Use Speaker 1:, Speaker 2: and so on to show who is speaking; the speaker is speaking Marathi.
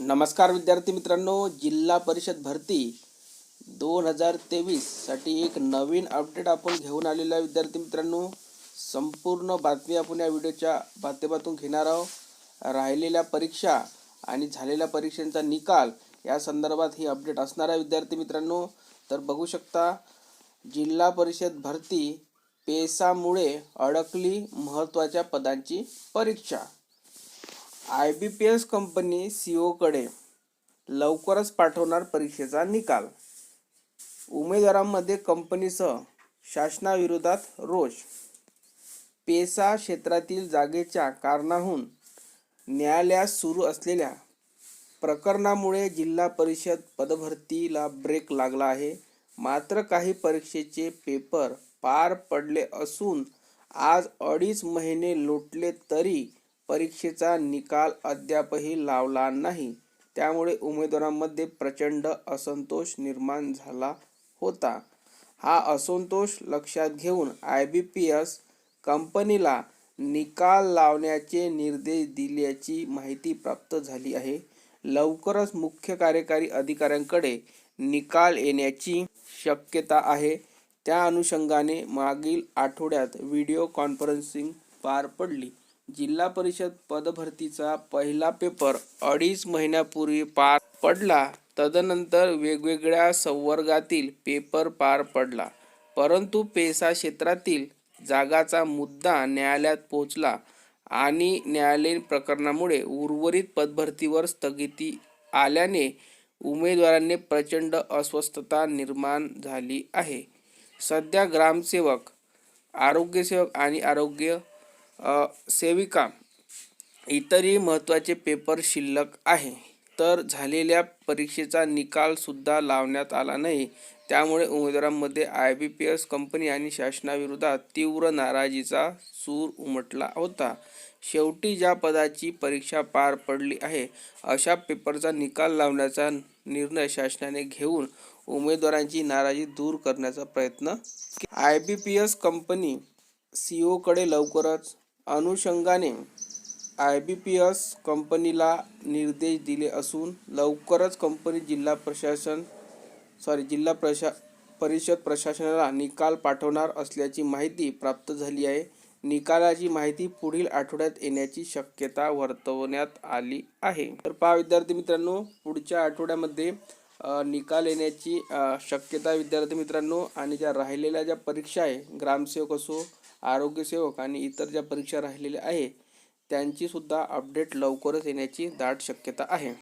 Speaker 1: नमस्कार विद्यार्थी मित्रांनो, जिल्हा परिषद भरती 2023 साठी एक नवीन अपडेट आपण घेऊन आलेला आहे. विद्यार्थी मित्रांनो, संपूर्ण बातमी आपण या व्हिडिओच्या माध्यमातून घेणार आहोत. राहिलेल्या परीक्षा आणि झालेल्या परीक्षांचा निकाल या संदर्भात ही अपडेट असणार आहे. विद्यार्थी मित्रांनो, तर बघू शकता, जिल्हा परिषद भरती पेसामुळे अडकली महत्त्वाच्या पदांची परीक्षा. IBPS कंपनी CEO कडे लवकरच पाठवणार परीक्षेचा निकाल. उमेदवारांमध्ये कंपनीसह शासनाविरोधात रोष. पेसा क्षेत्रातील जागेच्या कारणाहून न्यायालयात सुरू असलेल्या प्रकरणामुळे जिल्हा परिषद पदभरतीला ब्रेक लागला आहे. मात्र काही परीक्षेचे पेपर पार पडले असून आज 2.5 महिने लोटले तरी परीक्षेचा निकाल अद्यापही लावला नाही. त्यामुळे उमेदवारांमध्ये प्रचंड असंतोष निर्माण झाला होता. हा असंतोष लक्षात घेऊन IBPS कंपनीला निकाल लावण्याचे निर्देश दिल्याची माहिती प्राप्त झाली आहे. लवकरच मुख्य कार्यकारी अधिकाऱ्यांकडे निकाल येण्याची शक्यता आहे. त्या अनुषंगाने मागील आठवड्यात व्हिडिओ कॉन्फरन्सिंग पार पडली. जिल्हा परिषद पदभरतीचा पहिला पेपर 2.5 महिन्यापूर्वी पार पडला. तदनंतर वेगवेगळ्या संवर्गातील पेपर पार पडला. परंतु पेसा क्षेत्रातील जागाचा मुद्दा न्यायालयात पोहोचला आणि न्यायालयीन प्रकरणामुळे उर्वरित पदभरतीवर स्थगिती आल्याने उमेदवारांनी प्रचंड अस्वस्थता निर्माण झाली आहे. सध्या ग्रामसेवक, आरोग्यसेवक आणि आरोग्य सेविका इतरही महत्त्वाचे पेपर शिल्लक आहे. तर झालेल्या परीक्षेचा निकाल सुद्धा लावण्यात आला नाही. त्यामुळे उमेदवारांमध्ये IBPS कंपनी आणि शासनाविरोधात तीव्र नाराजीचा सूर उमटला होता. शेवटी ज्या पदाची परीक्षा पार पडली आहे अशा पेपरचा निकाल लावण्याचा निर्णय शासनाने घेऊन उमेदवारांची नाराजी दूर करण्याचा प्रयत्न केला. IBPS कंपनी CEO कडे लवकरच अनुषंगाने IBPS कंपनीला निर्देश दिले असून लवकरच कंपनी जिल्हा परिषद प्रशासनाला निकाल पाठवणार असल्याची माहिती प्राप्त झाली आहे. निकालाची माहिती पुढील आठवड्यात येण्याची शक्यता वर्तवण्यात आली आहे. तर पहा विद्यार्थी मित्रांनो, पुढच्या आठवड्यामध्ये निकाल येण्याची शक्यता विद्यार्थी मित्रांनो. आणि ज्या राहिलेल्या ज्या परीक्षा आहे, ग्रामसेवक असो, आरोग्यसेवक आणि इतर ज्या परीक्षा राहिलेल्या आहे त्यांची सुद्धा अपडेट लवकरच येण्याची दाट शक्यता आहे.